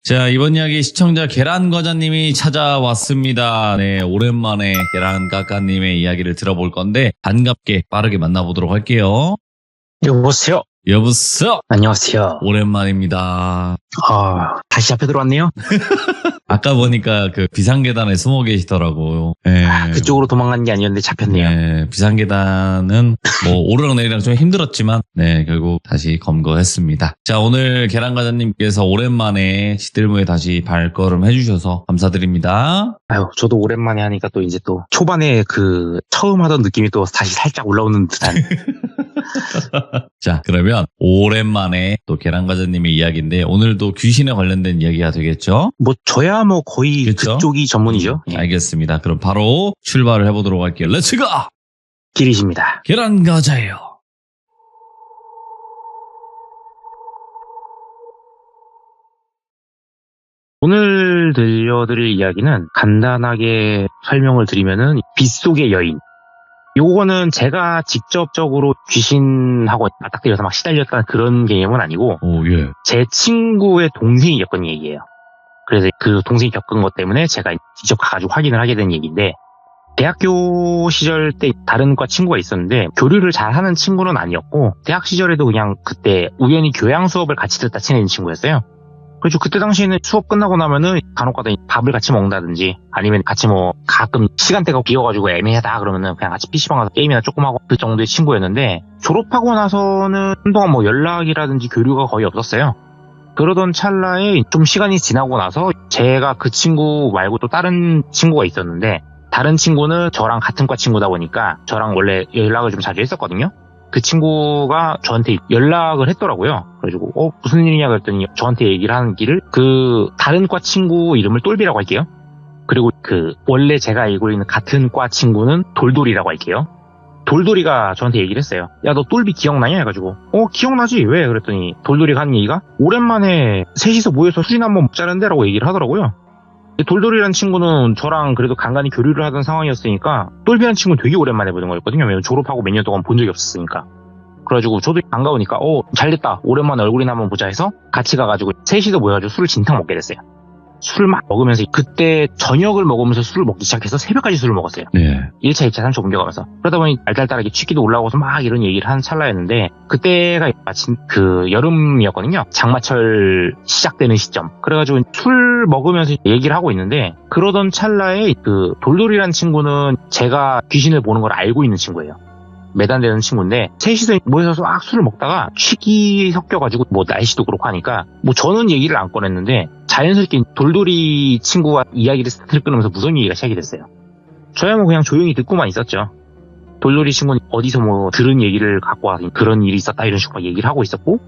자, 이번 이야기 시청자 계란과자님이 찾아왔습니다. 네, 오랜만에 계란까까님의 이야기를 들어볼 건데 반갑게 빠르게 만나보도록 할게요. 여보세요? 여보세요? 안녕하세요. 오랜만입니다. 다시 잡혀 들어왔네요? 아까 보니까 그 비상계단에 숨어 계시더라고요. 네. 그쪽으로 도망간 게 아니었는데 잡혔네요. 네, 비상계단은 뭐 오르락내리락 좀 힘들었지만 네, 결국 다시 검거했습니다. 자, 오늘 계란과자님께서 오랜만에 시들무에 다시 발걸음 해주셔서 감사드립니다. 아유, 저도 오랜만에 하니까 또 이제 또 초반에 그 처음 하던 느낌이 또 다시 살짝 올라오는 듯한. 자, 그러면 오랜만에 또 계란과자님의 이야기인데 오늘도 귀신에 관련된 이야기가 되겠죠? 뭐 저야 뭐 거의 그쵸? 그쪽이 전문이죠. 예. 알겠습니다. 그럼 바로 출발을 해보도록 할게요. 렛츠고! 길이십니다. 계란과자예요. 오늘 들려드릴 이야기는 간단하게 설명을 드리면은 빗속의 여인. 요거는 제가 직접적으로 귀신하고 맞닥뜨려서 막 시달렸다는 그런 개념은 아니고 오, 예. 제 친구의 동생이 겪은 얘기예요. 그래서 그 동생이 겪은 것 때문에 제가 직접 가가지고 확인을 하게 된 얘기인데, 대학교 시절 때 다른 과 친구가 있었는데 교류를 잘하는 친구는 아니었고 대학 시절에도 그냥 그때 우연히 교양 수업을 같이 듣다 친해진 친구였어요. 그래서 그때 당시에는 수업 끝나고 나면은 간혹가다 밥을 같이 먹는다든지 아니면 같이 뭐 가끔 시간대가 비어가지고 애매하다 그러면은 그냥 같이 PC방 가서 게임이나 조금 하고 그 정도의 친구였는데, 졸업하고 나서는 한동안 뭐 연락이라든지 교류가 거의 없었어요. 그러던 찰나에 좀 시간이 지나고 나서 제가 그 친구 말고 또 다른 친구가 있었는데, 다른 친구는 저랑 같은 과 친구다 보니까 저랑 원래 연락을 좀 자주 했었거든요. 그 친구가 저한테 연락을 했더라고요. 그래가지고 무슨 일이냐 그랬더니 저한테 얘기를 하는 길을 그 다른 과 친구 이름을 똘비라고 할게요. 그리고 그 원래 제가 알고 있는 같은 과 친구는 돌돌이라고 할게요. 돌돌이가 저한테 얘기를 했어요. 야, 너 똘비 기억나냐? 해가지고 기억나지? 왜? 그랬더니 돌돌이가 하는 얘기가 오랜만에 셋이서 모여서 술이나 한번 먹자는데 라고 얘기를 하더라고요. 돌돌이라는 친구는 저랑 그래도 간간히 교류를 하던 상황이었으니까 똘비라는 친구는 되게 오랜만에 보는 거였거든요. 왜냐면 졸업하고 몇 년 동안 본 적이 없었으니까. 그래가지고 저도 반가우니까 잘됐다, 오랜만에 얼굴이나 한번 보자 해서 같이 가가지고 셋이서 모여가지고 술을 진탕 먹게 됐어요. 술을 막 먹으면서 그때 저녁을 먹으면서 술을 먹기 시작해서 새벽까지 술을 먹었어요. 네. 1차, 2차, 3차 옮겨가면서. 그러다 보니 알딸딸하게 취기도 올라오고서 막 이런 얘기를 한 찰나였는데, 그때가 마침 그 여름이었거든요. 장마철 시작되는 시점. 그래가지고 술 먹으면서 얘기를 하고 있는데, 그러던 찰나에 그 돌돌이라는 친구는 제가 귀신을 보는 걸 알고 있는 친구예요. 매단되는 친구인데, 셋이서 모여서 막 술을 먹다가 취기 섞여가지고 뭐 날씨도 그렇고 하니까 뭐 저는 얘기를 안 꺼냈는데 자연스럽게 돌돌이 친구와 이야기를 스타트를 끊으면서 무슨 얘기가 시작이 됐어요. 저야 뭐 그냥 조용히 듣고만 있었죠. 돌돌이 친구는 어디서 뭐 들은 얘기를 갖고 와서 그런 일이 있었다 이런 식으로 얘기를 하고 있었고,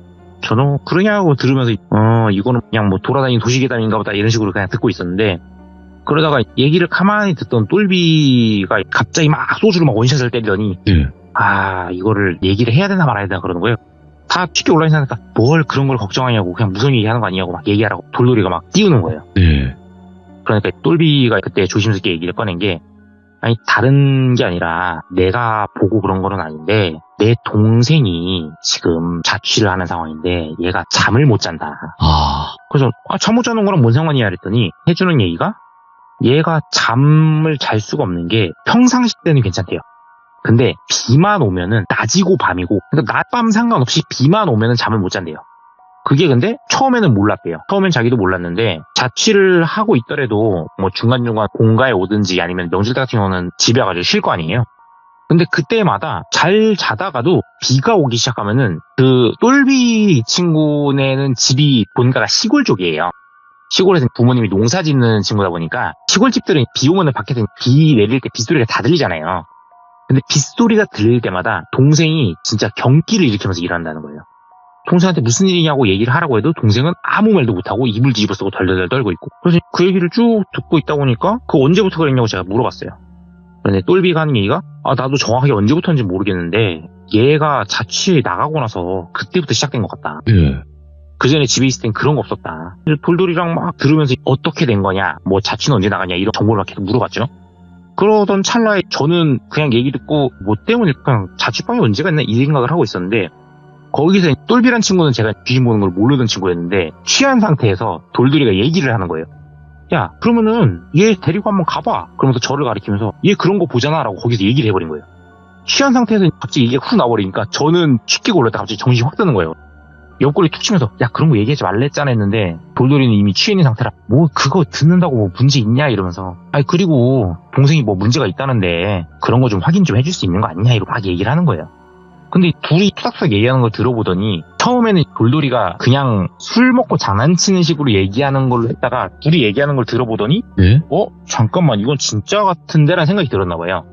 저는 그러냐고 들으면서 이거는 그냥 뭐 돌아다니는 도시계담인가 보다 이런 식으로 그냥 듣고 있었는데, 그러다가 얘기를 가만히 듣던 똘비가 갑자기 막 소주로 막 원샷을 때리더니 이거를 얘기를 해야 되나 말아야 되나 그러는 거예요. 다 쉽게 온라인 사니까 뭘 그런 걸 걱정하냐고, 그냥 무슨 얘기 하는 거 아니냐고 막 얘기하라고 돌돌이가 막 띄우는 거예요. 네. 그러니까 똘비가 그때 조심스럽게 얘기를 꺼낸 게, 아니 다른 게 아니라 내가 보고 그런 거는 아닌데 내 동생이 지금 자취를 하는 상황인데 얘가 잠을 못 잔다. 그래서 잠 못 자는 거랑 뭔 상관이야 그랬더니 해주는 얘기가, 얘가 잠을 잘 수가 없는 게 평상시 때는 괜찮대요. 근데 비만 오면은 낮이고 밤이고, 그러니까 낮밤 상관없이 비만 오면은 잠을 못 잔대요. 그게 근데 처음에는 몰랐대요. 처음엔 자기도 몰랐는데 자취를 하고 있더라도 뭐 중간중간 본가에 오든지 아니면 명절 때 같은 경우는 집에 가가지고 쉴 거 아니에요. 근데 그때마다 잘 자다가도 비가 오기 시작하면은 그 똘비 친구네는 집이 본가가 시골 쪽이에요. 시골에서 부모님이 농사 짓는 친구다 보니까 시골집들은 비 오면은 밖에서 비 내릴 때 빗소리가 다 들리잖아요. 근데 빗소리가 들릴 때마다 동생이 진짜 경기를 일으키면서 일한다는 거예요. 동생한테 무슨 일이냐고 얘기를 하라고 해도 동생은 아무 말도 못하고 입을 뒤집어 쓰고 덜덜덜 떨고 있고. 그래서 그 얘기를 쭉 듣고 있다 보니까 그 언제부터 그랬냐고 제가 물어봤어요. 그런데 똘비가 하는 얘기가, 나도 정확하게 언제부터인지 모르겠는데 얘가 자취에 나가고 나서 그때부터 시작된 것 같다. 그 전에 집에 있을 땐 그런 거 없었다. 돌돌이랑 막 들으면서 어떻게 된 거냐, 뭐 자취는 언제 나가냐 이런 정보를 막 계속 물어봤죠. 그러던 찰나에 저는 그냥 얘기 듣고 뭐 때문에 그냥 자취방이 언제가 있나 이 생각을 하고 있었는데, 거기서 똘비란 친구는 제가 귀신 보는 걸 모르던 친구였는데 취한 상태에서 돌돌이가 얘기를 하는 거예요. 야, 그러면은 얘 데리고 한번 가봐. 그러면서 저를 가리키면서 얘 그런 거 보잖아 라고 거기서 얘기를 해버린 거예요. 취한 상태에서 갑자기 얘기가 훅 나와버리니까 저는 쉽게 골랐다 갑자기 정신이 확 드는 거예요. 옆구리 툭 치면서 야, 그런 거 얘기하지 말랬잖아 했는데 돌돌이는 이미 취해 있는 상태라 뭐 그거 듣는다고 뭐 문제 있냐 이러면서 아니 그리고 동생이 뭐 문제가 있다는데 그런 거 좀 확인 좀 해줄 수 있는 거 아니냐 이러고 막 얘기를 하는 거예요. 근데 둘이 투닥투닥 얘기하는 걸 들어보더니 처음에는 돌돌이가 그냥 술 먹고 장난치는 식으로 얘기하는 걸로 했다가 둘이 얘기하는 걸 들어보더니 네? 잠깐만 이건 진짜 같은데 라는 생각이 들었나 봐요.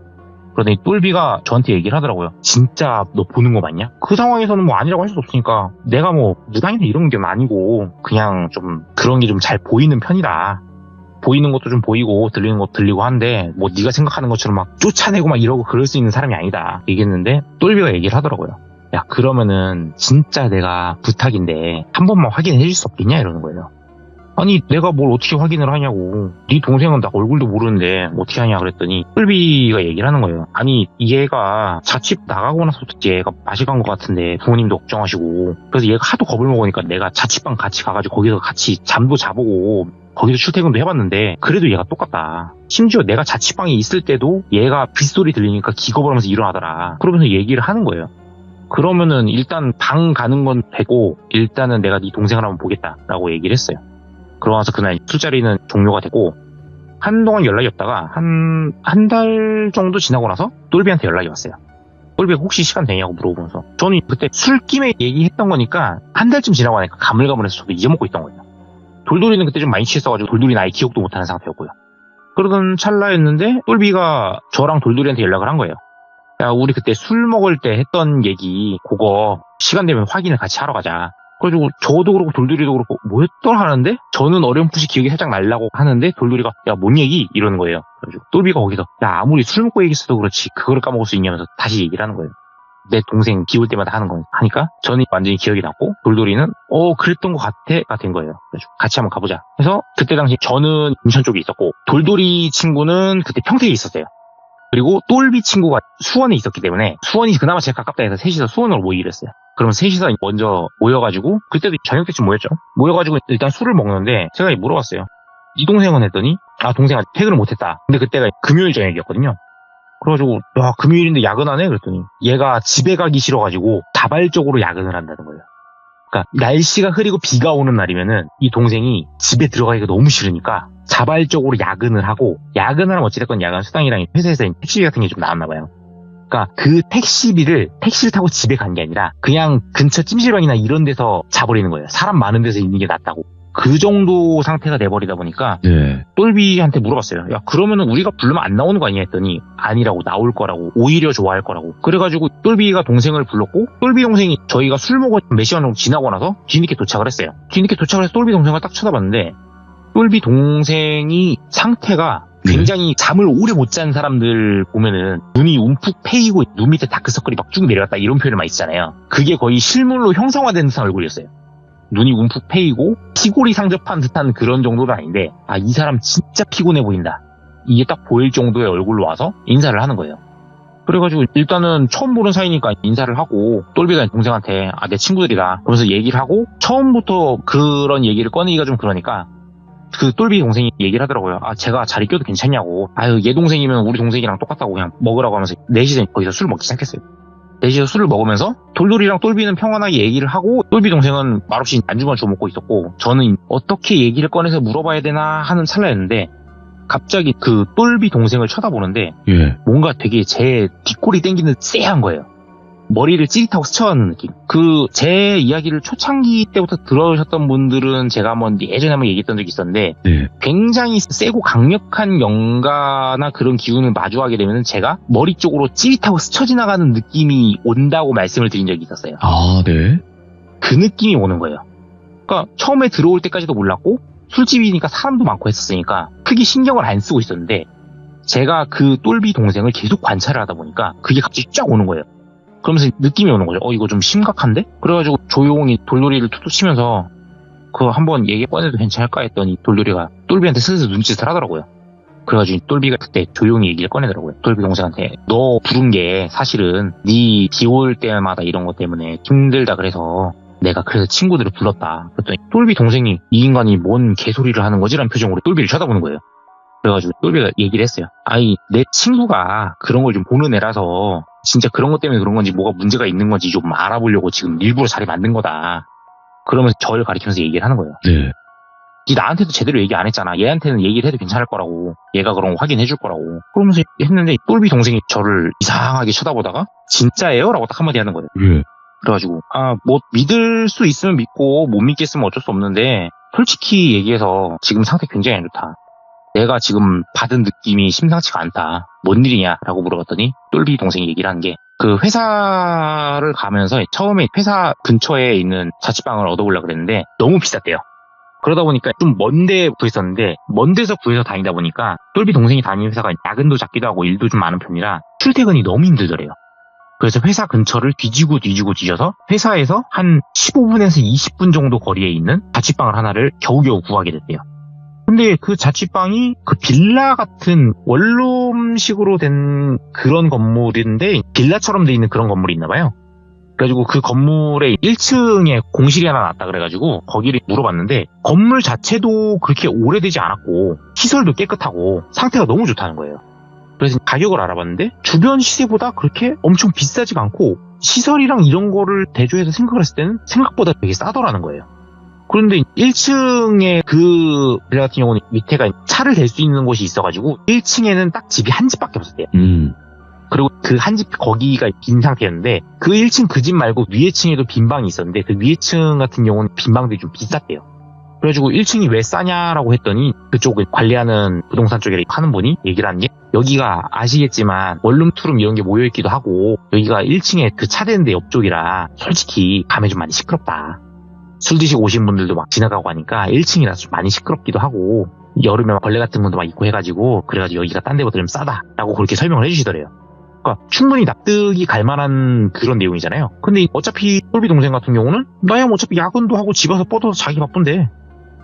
그러더니 똘비가 저한테 얘기를 하더라고요. 진짜 너 보는 거 맞냐? 그 상황에서는 뭐 아니라고 할 수 없으니까 내가 뭐 무당이나 이런 게 아니고 그냥 좀 그런 게 좀 잘 보이는 편이다. 보이는 것도 좀 보이고 들리는 것도 들리고 한데 뭐 네가 생각하는 것처럼 막 쫓아내고 막 이러고 그럴 수 있는 사람이 아니다 얘기했는데 똘비가 얘기를 하더라고요. 야, 그러면은 진짜 내가 부탁인데 한 번만 확인해 줄 수 없겠냐 이러는 거예요. 아니 내가 뭘 어떻게 확인을 하냐고. 네 동생은 나 얼굴도 모르는데 어떻게 하냐 그랬더니 똘비가 얘기를 하는 거예요. 아니 얘가 자취 나가고 나서부터 얘가 맛이 간 것 같은데 부모님도 걱정하시고 그래서 얘가 하도 겁을 먹으니까 내가 자취방 같이 가가지고 거기서 같이 잠도 자보고 거기서 출퇴근도 해봤는데 그래도 얘가 똑같다. 심지어 내가 자취방에 있을 때도 얘가 빗소리 들리니까 기겁을 하면서 일어나더라. 그러면서 얘기를 하는 거예요. 그러면은 일단 방 가는 건 되고 일단은 내가 네 동생을 한번 보겠다라고 얘기를 했어요. 그러고 나서 그날 술자리는 종료가 되고 한동안 연락이 없다가 한 달 정도 지나고 나서 똘비한테 연락이 왔어요. 똘비가 혹시 시간 되냐고 물어보면서 저는 그때 술김에 얘기했던 거니까 한 달쯤 지나고 나니까 가물가물해서 저도 잊어먹고 있던 거예요. 돌돌이는 그때 좀 많이 취했어가지고 돌돌이는 아예 기억도 못하는 상태였고요. 그러던 찰나였는데 똘비가 저랑 돌돌이한테 연락을 한 거예요. 야, 우리 그때 술 먹을 때 했던 얘기 그거 시간 되면 확인을 같이 하러 가자. 그래가지고 저도 그렇고 돌돌이도 그렇고 뭐였더라 하는데 저는 어렴풋이 기억이 살짝 날라고 하는데 돌돌이가 야, 뭔 얘기? 이러는 거예요. 그래가지고 똘비가 거기서 야, 아무리 술 먹고 얘기했어도 그렇지 그거를 까먹을 수 있냐면서 다시 얘기를 하는 거예요. 내 동생 기울 때마다 하는 거 하니까 저는 완전히 기억이 났고 돌돌이는 그랬던 것 같아가 된 거예요. 그래서 같이 한번 가보자. 그래서 그때 당시 저는 인천 쪽에 있었고 돌돌이 친구는 그때 평택에 있었어요. 그리고 똘비 친구가 수원에 있었기 때문에 수원이 그나마 제일 가깝다 해서 셋이서 수원으로 모이기로 했어요. 그럼 셋이서 먼저 모여가지고 그때도 저녁 때쯤 모였죠. 모여가지고 일단 술을 먹는데 제가 물어봤어요. 네 동생은 했더니 동생 아직 퇴근을 못했다. 근데 그때가 금요일 저녁이었거든요. 그래가지고 야, 금요일인데 야근하네? 그랬더니 얘가 집에 가기 싫어가지고 자발적으로 야근을 한다는 거예요. 그러니까 날씨가 흐리고 비가 오는 날이면은 이 동생이 집에 들어가기가 너무 싫으니까 자발적으로 야근을 하고 야근을 하면 어찌됐건 야간 수당이랑 회사에서 택시비 같은 게 좀 나왔나 봐요. 그러니까 그 택시를 타고 집에 간 게 아니라 그냥 근처 찜질방이나 이런 데서 자버리는 거예요. 사람 많은 데서 있는 게 낫다고. 그 정도 상태가 돼버리다 보니까 네. 똘비한테 물어봤어요. 야, 그러면은 우리가 부르면 안 나오는 거 아니야 했더니 아니라고, 나올 거라고, 오히려 좋아할 거라고. 그래가지고 똘비가 동생을 불렀고 똘비 동생이 저희가 술 먹어 몇 시간 정도 지나고 나서 뒤늦게 도착을 했어요. 뒤늦게 도착을 해서 똘비 동생을 딱 쳐다봤는데 똘비 동생이 상태가 굉장히 잠을 오래 못 잔 사람들 보면은 눈이 움푹 패이고 눈 밑에 다크서클이 막 쭉 내려갔다 이런 표현을 많이 쓰잖아요. 그게 거의 실물로 형상화된 듯한 얼굴이었어요. 눈이 움푹 패이고 피골이 상접한 듯한 그런 정도는 아닌데 이 사람 진짜 피곤해 보인다. 이게 딱 보일 정도의 얼굴로 와서 인사를 하는 거예요. 그래가지고 일단은 처음 보는 사이니까 인사를 하고 똘비가 동생한테 내 친구들이다 그러면서 얘기를 하고 처음부터 그런 얘기를 꺼내기가 좀 그러니까 그 똘비 동생이 얘기를 하더라고요. 제가 자리 껴도 괜찮냐고. 얘 동생이면 우리 동생이랑 똑같다고 그냥 먹으라고 하면서 넷이서 거기서 술 먹기 시작했어요. 넷이서 술을 먹으면서 돌돌이랑 똘비는 평안하게 얘기를 하고 똘비 동생은 말없이 안주만 주워 먹고 있었고 저는 어떻게 얘기를 꺼내서 물어봐야 되나 하는 찰나였는데 갑자기 그 똘비 동생을 쳐다보는데 뭔가 되게 제 뒷골이 땡기는 쎄한 거예요. 머리를 찌릿하고 스쳐가는 느낌. 제 이야기를 초창기 때부터 들어오셨던 분들은 제가 예전에 한번 얘기했던 적이 있었는데 굉장히 세고 강력한 영가나 그런 기운을 마주하게 되면 제가 머리 쪽으로 찌릿하고 스쳐 지나가는 느낌이 온다고 말씀을 드린 적이 있었어요. 네. 그 느낌이 오는 거예요. 그러니까 처음에 들어올 때까지도 몰랐고 술집이니까 사람도 많고 했었으니까 크게 신경을 안 쓰고 있었는데 제가 그 똘비 동생을 계속 관찰을 하다 보니까 그게 갑자기 쫙 오는 거예요. 그러면서 느낌이 오는 거죠. 이거 좀 심각한데? 그래가지고 조용히 돌돌이를 툭툭 치면서 한번 얘기 꺼내도 괜찮을까 했더니 돌돌이가 똘비한테 슬슬 눈짓을 하더라고요. 그래가지고 똘비가 그때 조용히 얘기를 꺼내더라고요. 똘비 동생한테 너 부른 게 사실은 네 비 올 때마다 이런 것 때문에 힘들다 그래서 내가 그래서 친구들을 불렀다. 그랬더니 똘비 동생이 이 인간이 뭔 개소리를 하는 거지? 라는 표정으로 똘비를 쳐다보는 거예요. 그래가지고 똘비가 얘기를 했어요. 아니 내 친구가 그런 걸 좀 보는 애라서 진짜 그런 것 때문에 그런 건지 뭐가 문제가 있는 건지 좀 알아보려고 지금 일부러 자리 만든 거다. 그러면서 저를 가리키면서 얘기를 하는 거예요. 네. 니 나한테도 제대로 얘기 안 했잖아. 얘한테는 얘기를 해도 괜찮을 거라고. 얘가 그런 거 확인해 줄 거라고. 그러면서 했는데 똘비 동생이 저를 이상하게 쳐다보다가 진짜예요? 라고 딱 한마디 하는 거예요. 예. 그래가지고 뭐 믿을 수 있으면 믿고 못 믿겠으면 어쩔 수 없는데 솔직히 얘기해서 지금 상태 굉장히 안 좋다. 내가 지금 받은 느낌이 심상치가 않다. 뭔 일이냐? 라고 물어봤더니 똘비 동생이 얘기를 한 게 그 회사를 가면서 처음에 회사 근처에 있는 자취방을 얻어보려고 그랬는데 너무 비쌌대요. 그러다 보니까 좀 먼데 구했었는데 먼 데서 구해서 다니다 보니까 똘비 동생이 다니는 회사가 야근도 작기도 하고 일도 좀 많은 편이라 출퇴근이 너무 힘들더래요. 그래서 회사 근처를 뒤지고 뒤져서 회사에서 한 15분에서 20분 정도 거리에 있는 자취방을 하나를 겨우겨우 구하게 됐대요. 근데 그 자취방이 그 빌라 같은 원룸식으로 된 그런 건물인데 빌라처럼 돼 있는 그런 건물이 있나 봐요. 그래가지고 그 건물에 1층에 공실이 하나 났다 그래가지고 거기를 물어봤는데 건물 자체도 그렇게 오래되지 않았고 시설도 깨끗하고 상태가 너무 좋다는 거예요. 그래서 가격을 알아봤는데 주변 시세보다 그렇게 엄청 비싸지가 않고 시설이랑 이런 거를 대조해서 생각을 했을 때는 생각보다 되게 싸더라는 거예요. 그런데 1층에 그 빌라 같은 경우는 밑에가 차를 댈 수 있는 곳이 있어가지고 1층에는 딱 집이 한 집밖에 없었대요. 그리고 그 한 집 거기가 빈 상태였는데 그 1층 그 집 말고 위에 층에도 빈 방이 있었는데 그 위에 층 같은 경우는 빈 방들이 좀 비쌌대요. 그래가지고 1층이 왜 싸냐라고 했더니 그쪽을 관리하는 부동산 쪽에 하는 분이 얘기를 하는 게 여기가 아시겠지만 원룸 투룸 이런 게 모여있기도 하고 여기가 1층에 그 차 대는 데 옆쪽이라 솔직히 밤에 좀 많이 시끄럽다. 술 드시고 오신 분들도 막 지나가고 하니까 1층이라서 좀 많이 시끄럽기도 하고 여름에 벌레 같은 것도 막 있고 해가지고 그래가지고 여기가 딴 데보다 좀 싸다라고 그렇게 설명을 해주시더래요. 그러니까 충분히 납득이 갈 만한 그런 내용이잖아요. 근데 어차피 똘비 동생 같은 경우는 나야 뭐 어차피 야근도 하고 집 와서 뻗어서 자기 바쁜데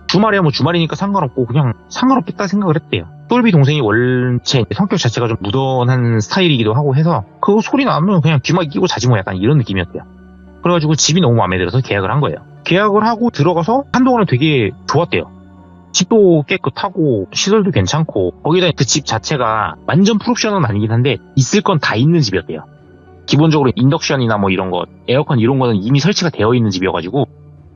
주말이야 뭐 주말이니까 상관없고 그냥 상관없겠다 생각을 했대요. 똘비 동생이 원체 성격 자체가 좀 무던한 스타일이기도 하고 해서 그 소리 나면 그냥 귀마개 끼고 자지 뭐 약간 이런 느낌이었대요. 그래가지고 집이 너무 마음에 들어서 계약을 한 거예요. 계약을 하고 들어가서 한동안은 되게 좋았대요. 집도 깨끗하고 시설도 괜찮고 거기다 그 집 자체가 완전 풀옵션은 아니긴 한데 있을 건 다 있는 집이었대요. 기본적으로 인덕션이나 뭐 이런 거 에어컨 이런 거는 이미 설치가 되어 있는 집이어가지고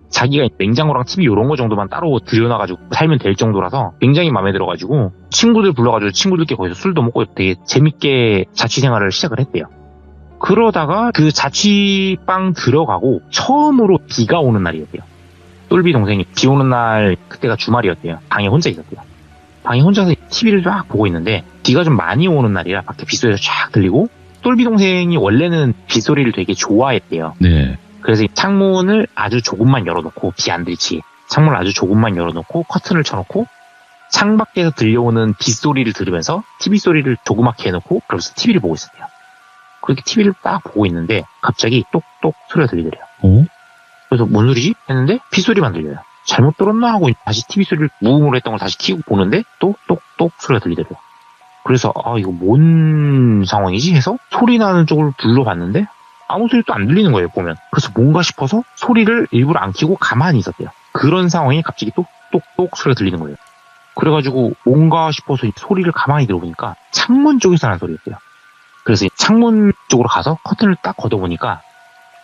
자기가 냉장고랑 TV 이런 거 정도만 따로 들여놔가지고 살면 될 정도라서 굉장히 마음에 들어가지고 친구들 불러가지고 친구들끼리 거기서 술도 먹고 되게 재밌게 자취 생활을 시작을 했대요. 그러다가 그 자취방 들어가고 처음으로 비가 오는 날이었대요. 똘비 동생이 비 오는 날 그때가 주말이었대요. 방에 혼자 있었대요. 방에 혼자서 TV를 쫙 보고 있는데 비가 좀 많이 오는 날이라 밖에 빗소리가 쫙 들리고 똘비 동생이 원래는 빗소리를 되게 좋아했대요. 네. 그래서 창문을 아주 조금만 열어놓고 비 안 들지 창문을 아주 조금만 열어놓고 커튼을 쳐놓고 창밖에서 들려오는 빗소리를 들으면서 TV 소리를 조그맣게 해놓고 그러면서 TV를 보고 있었대요. 그렇게 TV를 딱 보고 있는데 갑자기 똑똑 소리가 들리더래요. 그래서 뭔 소리지? 했는데 빗소리만 들려요. 잘못 들었나 하고 다시 TV 소리를 무음으로 했던 걸 다시 켜고 보는데 똑똑똑 소리가 들리더래요. 그래서 이거 뭔 상황이지? 해서 소리 나는 쪽을 불러봤는데 아무 소리도 안 들리는 거예요, 보면. 그래서 뭔가 싶어서 소리를 일부러 안 켜고 가만히 있었대요. 그런 상황에 갑자기 똑똑똑 소리가 들리는 거예요. 그래가지고 뭔가 싶어서 소리를 가만히 들어보니까 창문 쪽에서 나는 소리였대요. 그래서 창문 쪽으로 가서 커튼을 딱 걷어보니까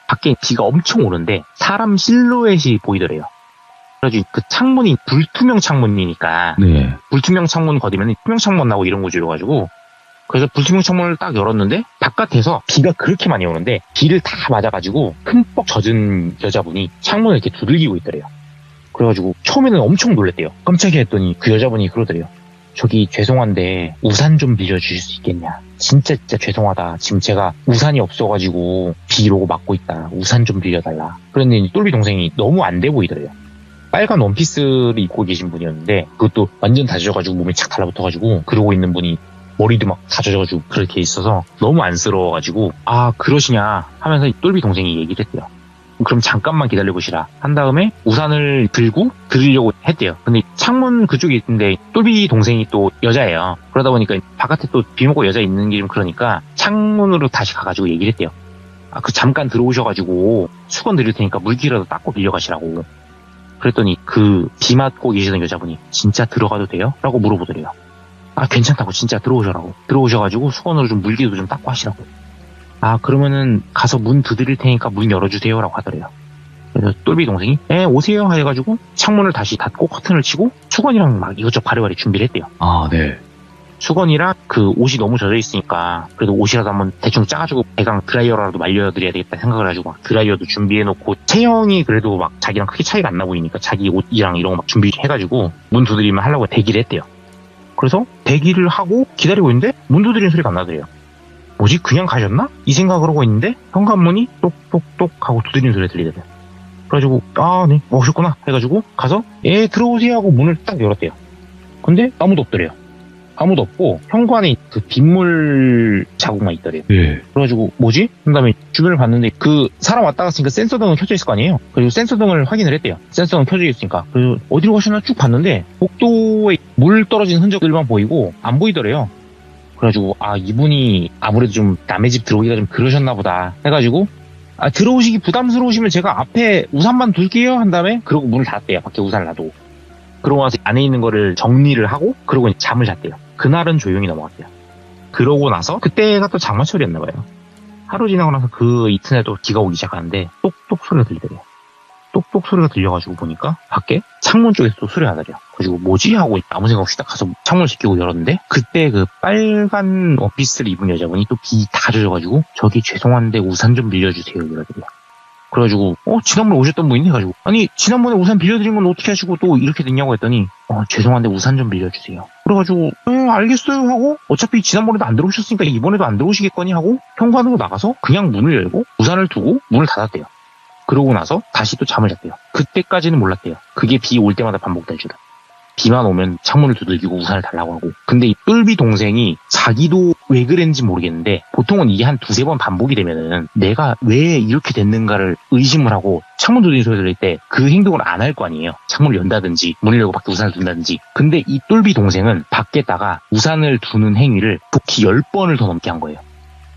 밖에 비가 엄청 오는데 사람 실루엣이 보이더래요. 그래가지고 그 창문이 불투명 창문이니까 네. 불투명 창문 걷으면 투명 창문 나고 이런 거지여가지고 그래서 불투명 창문을 딱 열었는데 바깥에서 비가 그렇게 많이 오는데 비를 다 맞아가지고 흠뻑 젖은 여자분이 창문을 이렇게 두들기고 있더래요. 그래가지고 처음에는 엄청 놀랬대요. 깜짝이야 했더니 그 여자분이 그러더래요. 저기 죄송한데 우산 좀 빌려주실 수 있겠냐. 진짜 죄송하다. 지금 제가 우산이 없어가지고 비로 오고 맞고 있다. 우산 좀 빌려달라. 그랬더니 똘비 동생이 너무 안 돼 보이더래요. 빨간 원피스를 입고 계신 분이었는데 그것도 완전 다 젖어가지고 몸에 착 달라붙어가지고 그러고 있는 분이 머리도 막 다 젖어가지고 그렇게 있어서 너무 안쓰러워가지고 그러시냐 하면서 똘비 동생이 얘기를 했대요. 그럼 잠깐만 기다려보시라 한 다음에 우산을 들고 들으려고 했대요. 근데 창문 그쪽에 있는데 똘비 동생이 또 여자예요. 그러다 보니까 바깥에 또 비 먹고 여자 있는 게 좀 그러니까 창문으로 다시 가가지고 얘기를 했대요. 그 잠깐 들어오셔가지고 수건 드릴 테니까 물기라도 닦고 빌려가시라고. 그랬더니 그 비 맞고 계시던 여자분이 진짜 들어가도 돼요? 라고 물어보더래요. 괜찮다고 진짜 들어오셔라고. 들어오셔가지고 수건으로 좀 물기도 좀 닦고 하시라고. 그러면은 가서 문 두드릴 테니까 문 열어주세요 라고 하더래요. 그래서 똘비 동생이 오세요 해가지고 창문을 다시 닫고 커튼을 치고 수건이랑 막 이것저것 바리바리 준비를 했대요. 네. 수건이랑 그 옷이 너무 젖어 있으니까 그래도 옷이라도 한번 대충 짜가지고 배강 드라이어라도 말려드려야 되겠다 생각을 해가지고 막 드라이어도 준비해놓고 체형이 그래도 막 자기랑 크게 차이가 안 나 보이니까 자기 옷이랑 이런 거 막 준비해가지고 문 두드리면 하려고 대기를 했대요. 그래서 대기를 하고 기다리고 있는데 문 두드리는 소리가 안 나더래요. 뭐지? 그냥 가셨나? 이 생각을 하고 있는데 현관문이 똑똑똑 하고 두드리는 소리가 들리더래요. 그래가지고 네 오셨구나 해가지고 가서 들어오세요 하고 문을 딱 열었대요. 근데 아무도 없더래요. 아무도 없고 현관에 그 빗물 자국만 있더래요. 그래가지고 뭐지? 그 다음에 주변을 봤는데 그 사람 왔다 갔으니까 센서등은 켜져 있을 거 아니에요. 그리고 센서등을 확인을 했대요. 센서등 켜져 있으니까. 그래서 어디로 가셨나 쭉 봤는데 복도에 물 떨어진 흔적들만 보이고 안 보이더래요. 그래가지고 이분이 아무래도 좀 남의 집 들어오기가 좀 그러셨나 보다 해가지고 들어오시기 부담스러우시면 제가 앞에 우산만 둘게요 한 다음에 그러고 문을 닫았대요. 밖에 우산을 놔두고. 그러고 나서 안에 있는 거를 정리를 하고 그러고 이제 잠을 잤대요. 그날은 조용히 넘어갔대요. 그러고 나서 그때가 또 장마철이었나 봐요. 하루 지나고 나서 그 이튿날도 비가 오기 시작하는데 똑똑 소리가 들리더래요. 똑똑 소리가 들려가지고 보니까 밖에 창문 쪽에서 또 소리가 나더래요. 그래가지고 뭐지? 하고 아무 생각 없이 딱 가서 창문을 제끼고 열었는데 그때 그 빨간 원피스를 입은 여자분이 또 비 다 젖어가지고 저기 죄송한데 우산 좀 빌려주세요 이러더래요. 그래가지고 지난번에 오셨던 분이네 해가지고 아니 지난번에 우산 빌려드린 건 어떻게 하시고 또 이렇게 됐냐고 했더니 죄송한데 우산 좀 빌려주세요. 그래가지고 알겠어요 하고 어차피 지난번에도 안 들어오셨으니까 이번에도 안 들어오시겠거니 하고 현관으로 나가서 그냥 문을 열고 우산을 두고 문을 닫았대요. 그러고 나서 다시 또 잠을 잤대요. 그때까지는 몰랐대요. 그게 비 올 때마다 반복될 줄은. 비만 오면 창문을 두들기고 우산을 달라고 하고. 근데 이 똘비 동생이 자기도 왜 그랬는지 모르겠는데 보통은 이게 한 두세 번 반복이 되면은 내가 왜 이렇게 됐는가를 의심을 하고 창문 두드리는 소리 들릴 때 그 행동을 안 할 거 아니에요. 창문을 연다든지 문을 열고 밖에 우산을 둔다든지. 근데 이 똘비 동생은 밖에다가 우산을 두는 행위를 복히 10번을 더 넘게 한 거예요.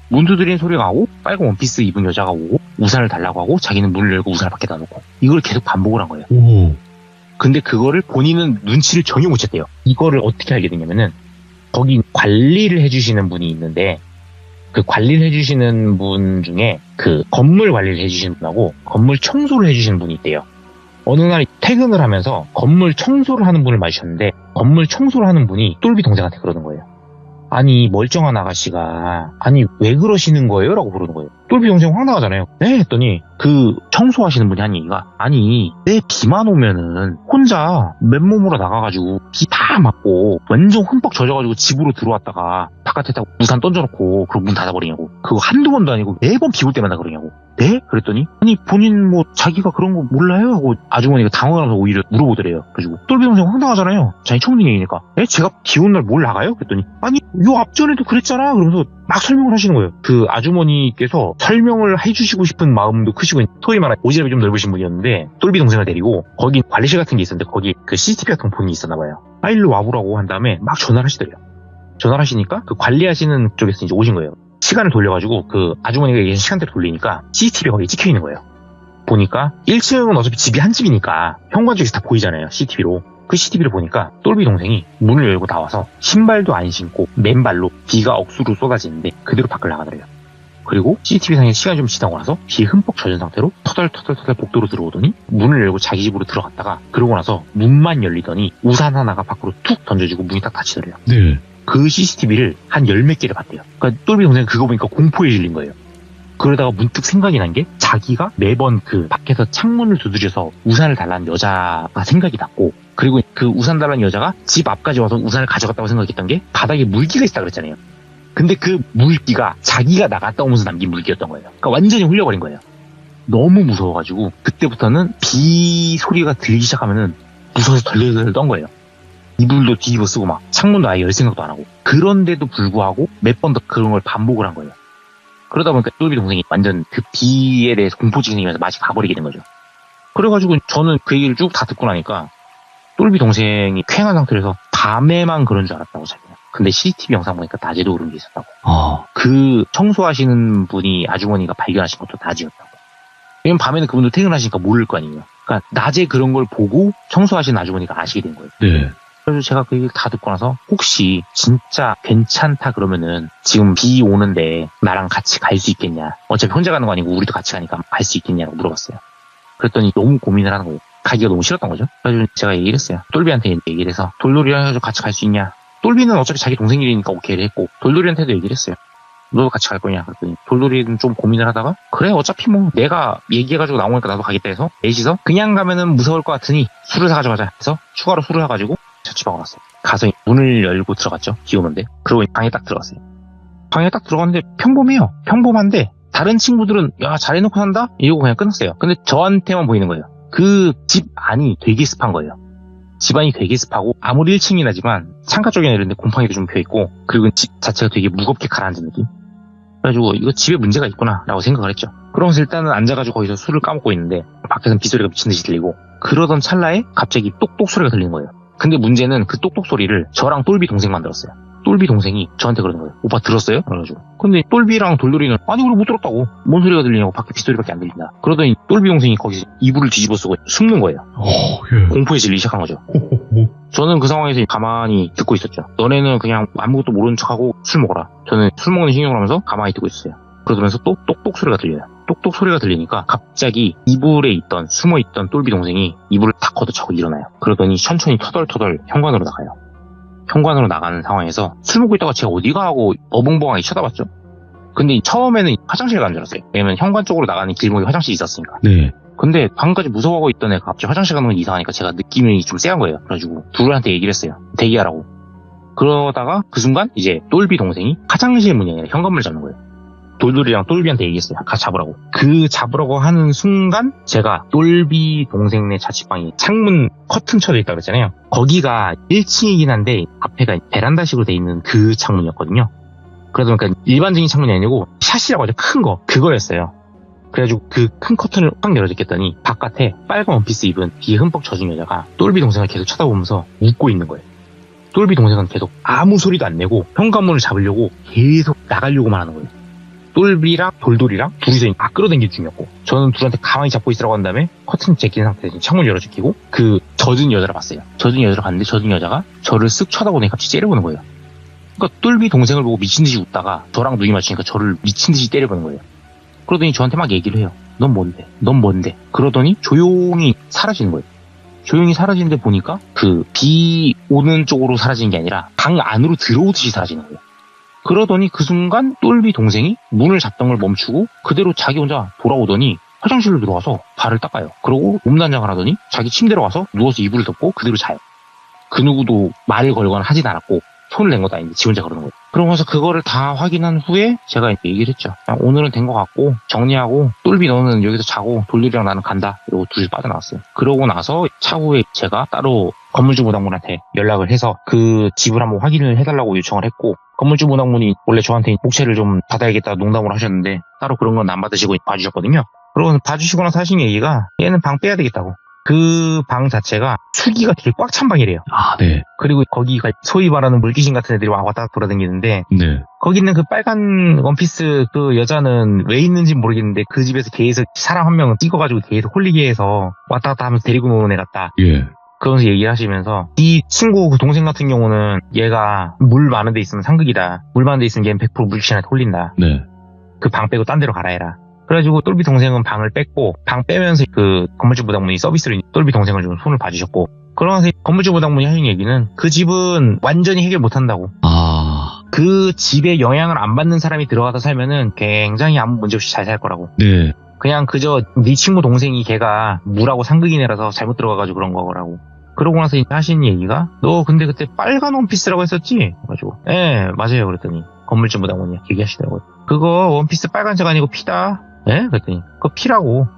문 두드리는 소리가 나고 빨간 원피스 입은 여자가 오고 우산을 달라고 하고 자기는 문을 열고 우산을 밖에다 놓고 이걸 계속 반복을 한 거예요. 근데 그거를 본인은 눈치를 전혀 못 챘대요. 이거를 어떻게 알게 됐냐면은 거기 관리를 해주시는 분이 있는데 그 관리를 해주시는 분 중에 그 건물 관리를 해주시는 분하고 건물 청소를 해주시는 분이 있대요. 어느 날 퇴근을 하면서 건물 청소를 하는 분을 마주쳤는데 건물 청소를 하는 분이 똘비 동생한테 그러는 거예요. 아니 멀쩡한 아가씨가 왜 그러시는 거예요? 라고 부르는 거예요. 똘비 동생 황당하잖아요. 네 했더니 그 청소하시는 분이 한 얘기가 내 비만 오면은 혼자 맨몸으로 나가가지고 비 다 맞고 완전 흠뻑 젖어가지고 집으로 들어왔다가 바깥에다 우산 던져놓고 그리고 문 닫아버리냐고. 그거 한두 번도 아니고 매번 비 올 때마다 그러냐고. 네? 그랬더니 본인 자기가 그런 거 몰라요? 하고 아주머니가 당황하면서 오히려 물어보더래요. 그래가지고 똘비 동생 황당하잖아요. 자기 청둥이니까. 제가 비 온 날 뭘 나가요? 그랬더니 요 앞전에도 그랬잖아. 그러면서 막 설명을 하시는 거예요. 그 아주머니께서 설명을 해주시고 싶은 마음도 크시고 소위 말하는 오지랖이 좀 넓으신 분이었는데 똘비 동생을 데리고 거기 관리실 같은 게 있었는데 거기 그 CCTV 같은 본이 있었나 봐요. 일로 와보라고 한 다음에 막 전화를 하시더래요. 전화를 하시니까 그 관리하시는 쪽에서 이제 오신 거예요. 시간을 돌려가지고 그 아주머니가 얘기하신 시간대로 돌리니까 CCTV가 거기 찍혀 있는 거예요. 보니까 1층은 어차피 집이 한 집이니까 현관 쪽에서 다 보이잖아요. CCTV로. 그 CCTV를 보니까 똘비 동생이 문을 열고 나와서 신발도 안 신고 맨발로 비가 억수로 쏟아지는데 그대로 밖을 나가더래요. 그리고 CCTV상에 시간이 좀 지나고 나서 비에 흠뻑 젖은 상태로 터덜터덜 복도로 들어오더니 문을 열고 자기 집으로 들어갔다가 그러고 나서 문만 열리더니 우산 하나가 밖으로 툭 던져지고 문이 딱 닫히더래요. 네. 그 CCTV를 한 10몇 개를 봤대요. 그러니까 똘비 동생은 그거 보니까 공포에 질린 거예요. 그러다가 문득 생각이 난 게 자기가 매번 그 밖에서 창문을 두드려서 우산을 달라는 여자가 생각이 났고 그리고 그 우산 달라는 여자가 집 앞까지 와서 우산을 가져갔다고 생각했던 게 바닥에 물기가 있다 그랬잖아요. 근데 그 물기가 자기가 나갔다 오면서 남긴 물기였던 거예요. 그러니까 완전히 흘려버린 거예요. 너무 무서워가지고 그때부터는 비 소리가 들리기 시작하면은 무서워서 덜덜덜 떤 거예요. 이불도 뒤집어 쓰고 막 창문도 아예 열 생각도 안 하고. 그런데도 불구하고 몇 번 더 그런 걸 반복을 한 거예요. 그러다 보니까 똘비 동생이 완전 그 B에 대해서 공포증이 생기면서 맛이 가버리게 된 거죠. 그래가지고 저는 그 얘기를 쭉 다 듣고 나니까 똘비 동생이 쾌한 상태에서 밤에만 그런 줄 알았다고 자기는. 근데 CCTV 영상 보니까 낮에도 그런 게 있었다고. 그 청소하시는 분이 아주머니가 발견하신 것도 낮이었다고. 왜냐면 밤에는 그분도 퇴근하시니까 모를 거 아니에요. 그러니까 낮에 그런 걸 보고 청소하시는 아주머니가 아시게 된 거예요. 네. 그래서 제가 그 얘기를 다 듣고 나서 혹시 진짜 괜찮다 그러면은 지금 비 오는데 나랑 같이 갈 수 있겠냐. 어차피 혼자 가는 거 아니고 우리도 같이 가니까 갈 수 있겠냐고 물어봤어요. 그랬더니 너무 고민을 하는 거예요. 가기가 너무 싫었던 거죠. 그래서 제가 얘기를 했어요. 똘비한테 얘기를 해서 돌돌이랑 해가지고 같이 갈 수 있냐. 똘비는 어차피 자기 동생 일이니까 오케이를 했고 돌돌이한테도 얘기를 했어요. 너도 같이 갈 거냐. 그랬더니 돌돌이는 좀 고민을 하다가 그래 어차피 뭐 내가 얘기해가지고 나오니까 나도 가겠다 해서 넷이서 그냥 가면은 무서울 것 같으니 술을 사가지고 가자 해서 추가로 술을 사가지고 자취방으로 갔어요. 가서 문을 열고 들어갔죠. 비 오는데. 그리고 방에 딱 들어갔어요. 방에 딱 들어갔는데 평범해요. 평범한데 다른 친구들은 야 잘해놓고 산다? 이러고 그냥 끝났어요. 근데 저한테만 보이는 거예요. 그 집 안이 되게 습한 거예요. 집안이 되게 습하고 아무리 1층이라지만 창가 쪽이나 이런 데 곰팡이도 좀 펴있고 그리고 집 자체가 되게 무겁게 가라앉은 느낌? 그래가지고 이거 집에 문제가 있구나 라고 생각을 했죠. 그러면서 일단은 앉아가지고 거기서 술을 까먹고 있는데 밖에서는 빗소리가 미친듯이 들리고 그러던 찰나에 갑자기 똑똑 소리가 들리는 거예요. 근데 문제는 그 똑똑 소리를 저랑 똘비 동생만 들었어요. 똘비 동생이 저한테 그러는 거예요. 오빠 들었어요? 그래가지고. 근데 똘비랑 돌돌이는 아니 우리 못 들었다고. 뭔 소리가 들리냐고 밖에 빗소리밖에 안 들린다. 그러더니 똘비 동생이 거기서 이불을 뒤집어 쓰고 숨는 거예요. 예. 공포에 질리기 시작한 거죠. 저는 그 상황에서 가만히 듣고 있었죠. 너네는 그냥 아무것도 모르는 척하고 술 먹어라. 저는 술 먹는 신경을 하면서 가만히 듣고 있었어요. 그러면서 또 똑똑 소리가 들려요. 똑똑 소리가 들리니까 갑자기 이불에 있던 숨어있던 똘비 동생이 이불을 탁 걷어차고 일어나요. 그러더니 천천히 터덜터덜 현관으로 나가요. 현관으로 나가는 상황에서 술 먹고 있다가 제가 어디가 하고 어벙벙하게 쳐다봤죠. 근데 처음에는 화장실 가는 줄 알았어요. 왜냐면 현관 쪽으로 나가는 길목에 화장실이 있었으니까. 네. 근데 방금까지 무서워하고 있던 애가 갑자기 화장실 가는 건 이상하니까 제가 느낌이 좀 쎄한 거예요. 그래가지고 둘한테 얘기를 했어요. 대기하라고. 그러다가 그 순간 이제 똘비 동생이 화장실 문이 아니라 현관문을 잡는 거예요. 돌돌이랑 똘비한테 얘기했어요. 같이 잡으라고. 그 잡으라고 하는 순간 제가 똘비 동생네 자취방이 창문 커튼 쳐져 있다고 그랬잖아요. 거기가 1층이긴 한데 앞에가 베란다식으로 돼 있는 그 창문이었거든요. 그러다 보니까 일반적인 창문이 아니고 샷이라고 하죠. 큰 거. 그거였어요. 그래가지고 그 큰 커튼을 확 열어줬겠더니 바깥에 빨간 원피스 입은 비에 흠뻑 젖은 여자가 똘비 동생을 계속 쳐다보면서 웃고 있는 거예요. 똘비 동생은 계속 아무 소리도 안 내고 현관문을 잡으려고 계속 나가려고만 하는 거예요. 똘비랑 돌돌이랑 둘이서 막 끌어당길 중이었고 저는 둘한테 가만히 잡고 있으라고 한 다음에 커튼 제낀 상태에서 창문을 열어주기고 그 젖은 여자를 봤어요. 젖은 여자를 봤는데 젖은 여자가 저를 쓱 쳐다보더니 갑자기 째려보는 거예요. 그러니까 똘비 동생을 보고 미친듯이 웃다가 저랑 눈이 맞추니까 저를 미친듯이 때려보는 거예요. 그러더니 저한테 막 얘기를 해요. 넌 뭔데? 넌 뭔데? 그러더니 조용히 사라지는 거예요. 조용히 사라지는데 보니까 그 비 오는 쪽으로 사라지는 게 아니라 방 안으로 들어오듯이 사라지는 거예요. 그러더니 그 순간 똘비 동생이 문을 잡던 걸 멈추고 그대로 자기 혼자 돌아오더니 화장실로 들어가서 발을 닦아요. 그러고 몸단장을 하더니 자기 침대로 가서 누워서 이불을 덮고 그대로 자요. 그 누구도 말을 걸거나 하진 않았고 손을 낸 것도 아닌데 지 혼자 그러는 거예요. 그러면서 그거를 다 확인한 후에 제가 얘기를 했죠. 오늘은 된 것 같고 정리하고 똘비 너는 여기서 자고 돌돌이랑 나는 간다. 이러고 둘이 빠져나왔어요. 그러고 나서 차후에 제가 따로 건물주 무당분한테 연락을 해서 그 집을 한번 확인을 해달라고 요청을 했고 건물주 무당분이 원래 저한테 복채를 좀 받아야겠다 농담으로 하셨는데 따로 그런 건 안 받으시고 봐주셨거든요. 그러고 봐주시고 나서 하신 얘기가 얘는 방 빼야 되겠다고. 그 방 자체가 수기가 되게 꽉 찬 방이래요. 아, 네. 그리고 거기가 소위 말하는 물귀신 같은 애들이 왔다 갔다 돌아다니는데 네. 거기 있는 그 빨간 원피스 그 여자는 왜 있는지 모르겠는데 그 집에서 계속 사람 한 명은 찍어가지고 계속 홀리게 해서 왔다 갔다 하면서 데리고 노는 애 같다. 예. 그러면서 얘기를 하시면서 이 친구 그 동생 같은 경우는 얘가 물 많은 데 있으면 상극이다. 물 많은 데 있으면 얘는 100% 물귀신한테 홀린다. 네. 그 방 빼고 딴 데로 가라 해라. 그래가지고 똘비 동생은 방을 뺐고 방 빼면서 그 건물주 무당분이 서비스로 똘비 동생을 좀 손을 봐주셨고 그러면서 건물주 무당분이 하신 얘기는 그 집은 완전히 해결 못한다고. 아. 그 집에 영향을 안 받는 사람이 들어가서 살면은 굉장히 아무 문제 없이 잘 살 거라고. 네. 그냥 그저 네 친구 동생이 걔가 물하고 상극이네라서 잘못 들어가가지고 그런 거라고. 그러고 나서 하신 얘기가 너 근데 그때 빨간 원피스라고 했었지? 그래가지고 예 맞아요 그랬더니 건물주 무당분이 얘기하시더라고요. 그거 원피스 빨간색 아니고 피다. 예? 그랬더니 그거 피라고.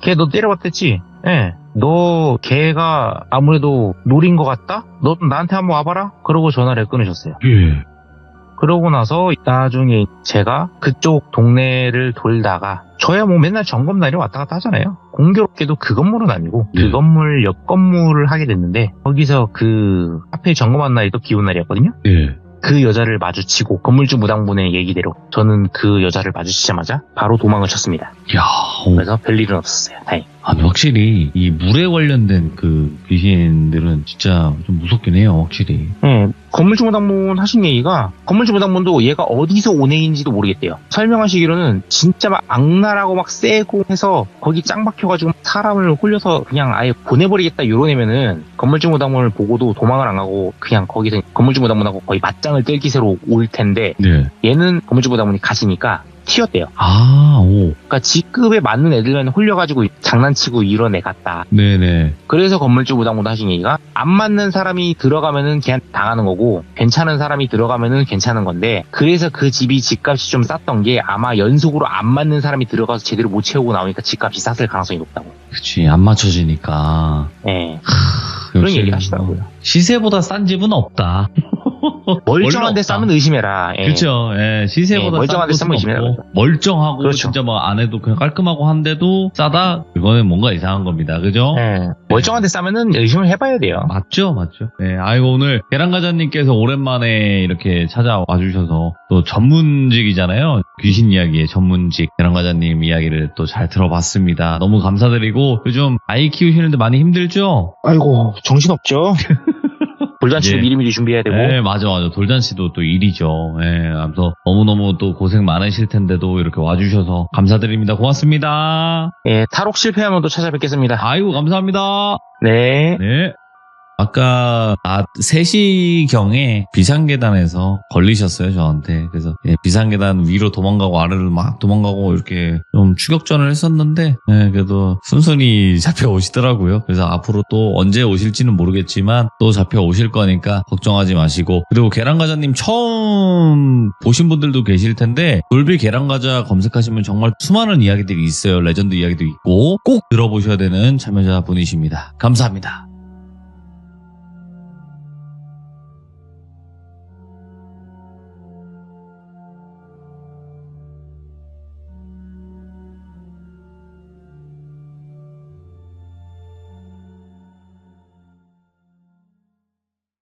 걔 너 때려봤댔지? 예. 너 걔가 아무래도 노린 것 같다? 너 나한테 한번 와봐라? 그러고 전화를 끊으셨어요. 예. 그러고 나서 나중에 제가 그쪽 동네를 돌다가 저야 뭐 맨날 점검날이 왔다 갔다 하잖아요. 공교롭게도 그 건물은 아니고 그 건물 옆 건물을 하게 됐는데 거기서 그 하필 점검한 날이 또 비온 날이었거든요. 예. 그 여자를 마주치고 건물주 무당분의 얘기대로 저는 그 여자를 마주치자마자 바로 도망을 쳤습니다. 야, 그래서 별일은 없었어요. 다행히. 아니, 확실히 이 물에 관련된 그 귀신들은 진짜 좀 무섭긴 해요, 확실히. 네, 건물주 무당분 하신 얘기가 건물주 무당분도 얘가 어디서 온 애인지도 모르겠대요. 설명하시기로는 진짜 막 악랄하고 막 세고 해서 거기 짱 박혀가지고 사람을 홀려서 그냥 아예 보내버리겠다 이런 애면은 건물주 무당분을 보고도 도망을 안 가고 그냥 거기서 건물주 무당분하고 거의 맞짱을 뜰 기세로 올 텐데 네. 얘는 건물주 무당분이 가시니까 튀었대요. 아, 오. 그러니까 직급에 맞는 애들만 홀려가지고 장난치고 이런 애 같다. 네네. 그래서 건물주 무당분 하신 얘기가 안 맞는 사람이 들어가면은 그냥 당하는 거고 괜찮은 사람이 들어가면은 괜찮은 건데 그래서 그 집이 집값이 좀 쌌던 게 아마 연속으로 안 맞는 사람이 들어가서 제대로 못 채우고 나오니까 집값이 쌌을 가능성이 높다고. 그치, 안 맞춰지니까. 네. 그런 역시 얘기 하시더라고요. 시세보다 싼 집은 없다. 멀쩡한 데 싸면 의심해라. 예. 그렇죠. 예, 시세보다 예, 멀쩡한 데 싼 싸면 곳은 의심해라. 없고, 멀쩡하고 그렇죠. 진짜 뭐 안에도 그냥 깔끔하고 한데도 싸다? 그거는 뭔가 이상한 겁니다. 그죠? 예. 멀쩡한 데 싸면은 의심을 해봐야 돼요. 맞죠. 네, 아이고, 오늘 계란과자님께서 오랜만에 이렇게 찾아와 주셔서 또 전문직이잖아요. 귀신 이야기의 전문직 계란과자님 이야기를 또 잘 들어봤습니다. 너무 감사드리고 요즘 아이 키우시는데 많이 힘들죠? 아이고 정신없죠. 돌잔치도 예. 미리미리 준비해야 되고. 네, 맞아. 돌잔치도 또 일이죠. 예, 아무튼 너무너무 또 고생 많으실 텐데도 이렇게 와주셔서 감사드립니다. 고맙습니다. 예, 탈옥 실패하면 또 찾아뵙겠습니다. 아이고, 감사합니다. 네. 네. 아까 3시경에 비상계단에서 걸리셨어요, 저한테. 그래서 비상계단 위로 도망가고 아래로 막 도망가고 이렇게 좀 추격전을 했었는데 그래도 순순히 잡혀오시더라고요. 그래서 앞으로 또 언제 오실지는 모르겠지만 또 잡혀오실 거니까 걱정하지 마시고, 그리고 계란과자님 처음 보신 분들도 계실 텐데 돌비 계란과자 검색하시면 정말 수많은 이야기들이 있어요. 레전드 이야기도 있고 꼭 들어보셔야 되는 참여자분이십니다. 감사합니다.